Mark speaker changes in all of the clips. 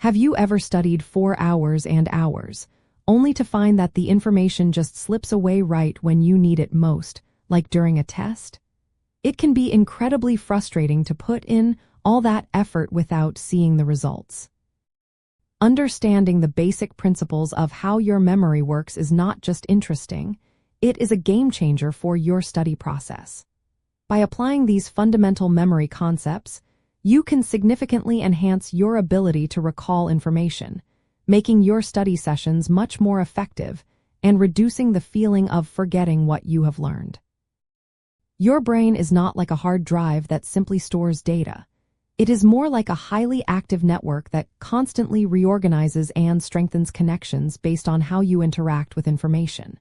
Speaker 1: Have you ever studied for hours and hours, only to find that the information just slips away right when you need it most, like during a test? It can be incredibly frustrating to put in all that effort without seeing the results. Understanding the basic principles of how your memory works is not just interesting, it is a game changer for your study process. By applying these fundamental memory concepts, you can significantly enhance your ability to recall information, making your study sessions much more effective and reducing the feeling of forgetting what you have learned. Your brain is not like a hard drive that simply stores data. It is more like a highly active network that constantly reorganizes and strengthens connections based on how you interact with information.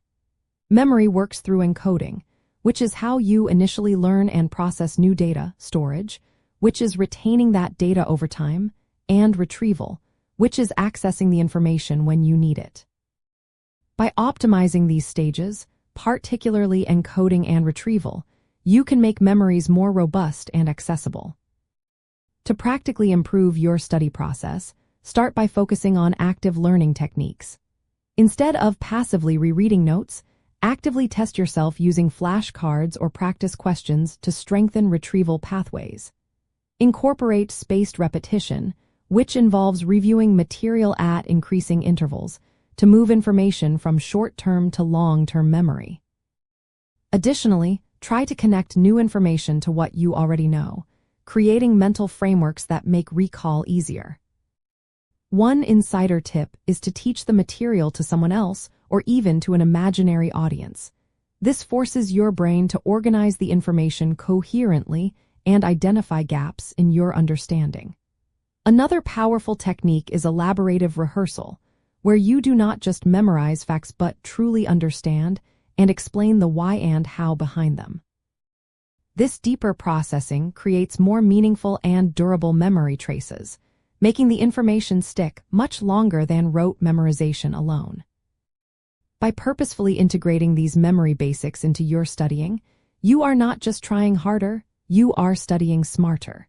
Speaker 1: Memory works through encoding, which is how you initially learn and process new data, storage, which is retaining that data over time, and retrieval, which is accessing the information when you need it. By optimizing these stages, particularly encoding and retrieval, you can make memories more robust and accessible. To practically improve your study process, start by focusing on active learning techniques. Instead of passively rereading notes, actively test yourself using flashcards or practice questions to strengthen retrieval pathways. Incorporate spaced repetition, which involves reviewing material at increasing intervals to move information from short-term to long-term memory. Additionally, try to connect new information to what you already know, creating mental frameworks that make recall easier. One insider tip is to teach the material to someone else or even to an imaginary audience. This forces your brain to organize the information coherently and identify gaps in your understanding. Another powerful technique is elaborative rehearsal, where you do not just memorize facts but truly understand and explain the why and how behind them. This deeper processing creates more meaningful and durable memory traces, making the information stick much longer than rote memorization alone. By purposefully integrating these memory basics into your studying, you are not just trying harder, you are studying smarter.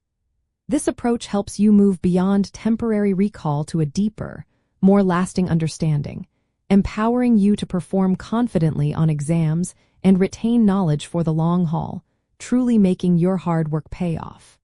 Speaker 1: This approach helps you move beyond temporary recall to a deeper, more lasting understanding, empowering you to perform confidently on exams and retain knowledge for the long haul, truly making your hard work pay off.